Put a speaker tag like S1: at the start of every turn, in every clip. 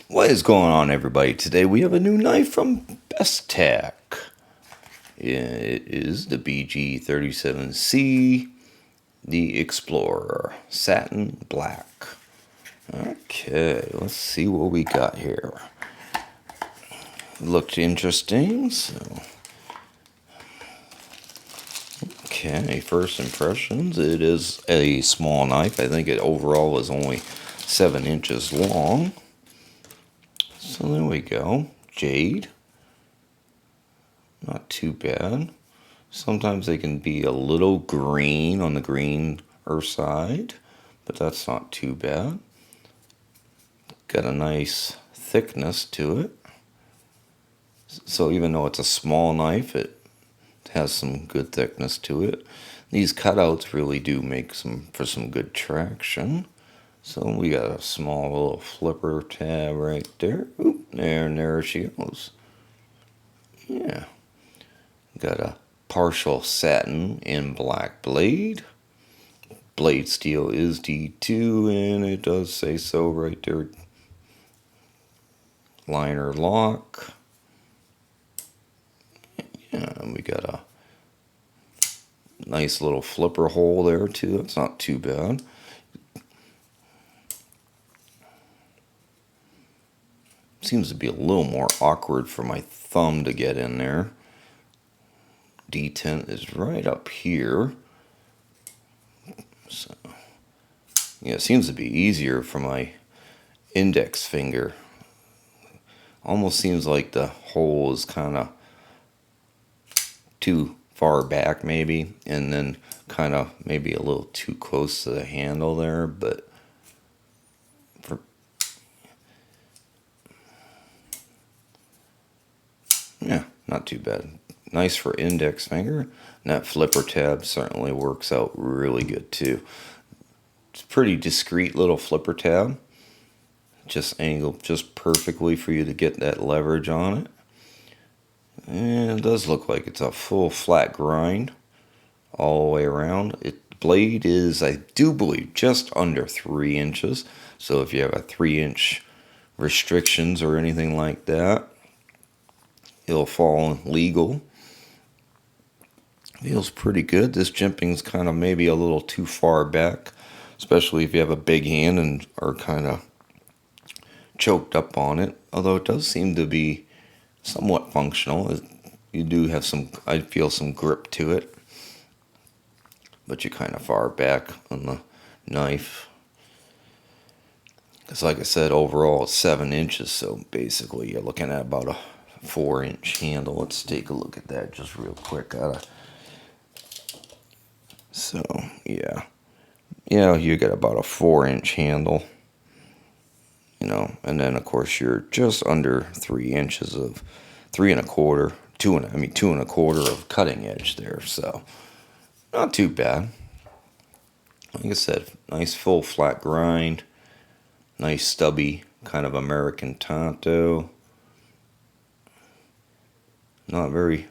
S1: What is going on, everybody? Today we have a new knife from Bestech. It is the BG37C, the Explorer, Satin Black. Okay, let's see what we got here. Looked interesting, so... Okay, first impressions. It is a small knife. I think it overall is only 7 inches long. So there we go. Jade. Not too bad. Sometimes they can be a little green on the greener side, but that's not too bad. Got a nice thickness to it. So even though it's a small knife, it has some good thickness to it. These cutouts really do make for some good traction. So we got a small little flipper tab right there. Oop, there she goes. Yeah. Got a partial satin in black blade. Blade steel is D2, and it does say so right there. Liner lock. Yeah, and we got a nice little flipper hole there too. It's not too bad. Seems to be a little more awkward for my thumb to get in there. D10 is right up here. So, yeah, it seems to be easier for my index finger. Almost seems like the hole is kind of too far back maybe, and then kind of maybe a little too close to the handle there, but yeah, not too bad. Nice for index finger. And that flipper tab certainly works out really good too. It's a pretty discreet little flipper tab. Just angled just perfectly for you to get that leverage on it. And it does look like it's a full flat grind all the way around. The blade is, I do believe, just under 3 inches. So if you have a 3-inch restrictions or anything like that, it'll fall legal. Feels pretty good. This jimping's kind of maybe a little too far back, especially if you have a big hand and are kind of choked up on it. Although it does seem to be somewhat functional. You do have some, I feel some grip to it, but you're kind of far back on the knife. Because like I said, overall it's 7 inches, so basically you're looking at about a 4-inch handle. Let's take a look at that just real quick. So yeah, you get about a 4-inch handle, and then of course you're just under 3 inches of 3 1/4, 2 1/4 of cutting edge there. So not too bad. Like I said, nice full flat grind, nice stubby kind of American Tanto. Not very,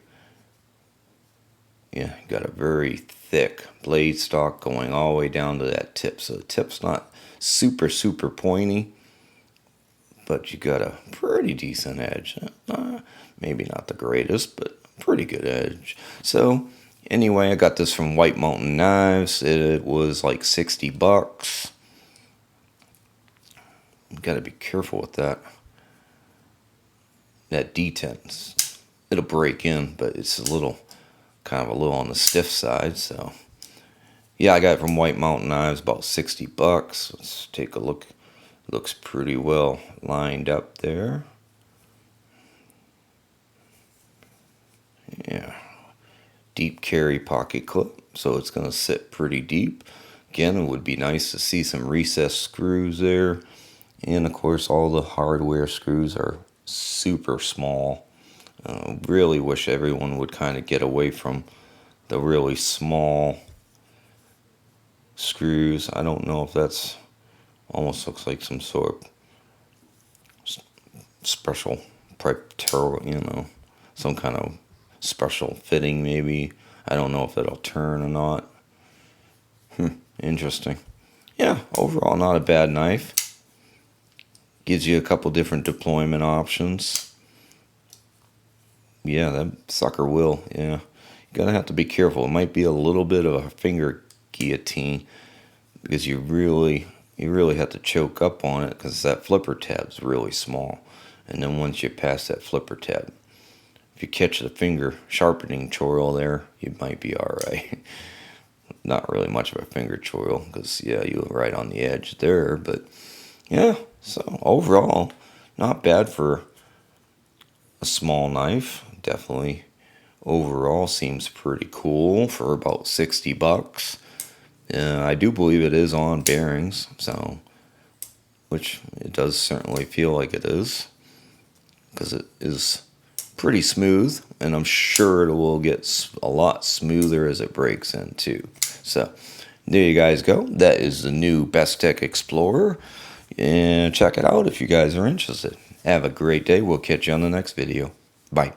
S1: got a very thick blade stock going all the way down to that tip. So the tip's not super pointy, but you got a pretty decent edge. Maybe not the greatest, but pretty good edge. So anyway, I got this from White Mountain Knives. It was like $60. You got to be careful with that D10. It'll break in, but it's kind of a little on the stiff side. So yeah, I got it from White Mountain Knives, about $60. Let's take a look. Looks pretty well lined up there. Yeah, deep carry pocket clip, so it's going to sit pretty deep. Again, it would be nice to see some recessed screws there, and of course all the hardware screws are super small. Really wish everyone would kind of get away from the really small screws. I don't know if that's almost looks like some sort of special preparatory, some kind of special fitting maybe. I don't know if it'll turn or not. Interesting. Yeah, overall not a bad knife. Gives you a couple different deployment options. Yeah, that sucker will. Yeah, you're gonna have to be careful. It might be a little bit of a finger guillotine because you really have to choke up on it because that flipper tab's really small. And then once you pass that flipper tab, if you catch the finger sharpening choil there, you might be all right. Not really much of a finger choil because, yeah, you're right on the edge there. But, yeah, so overall, not bad for a small knife. Definitely overall seems pretty cool for about 60 bucks. I do believe it is on bearings, so, which it does certainly feel like it is, because it is pretty smooth, and I'm sure it will get a lot smoother as it breaks in too. So there you guys go. That is the new Bestech Explorer, and check it out if you guys are interested. Have a great day. We'll catch you on the next video. Bye.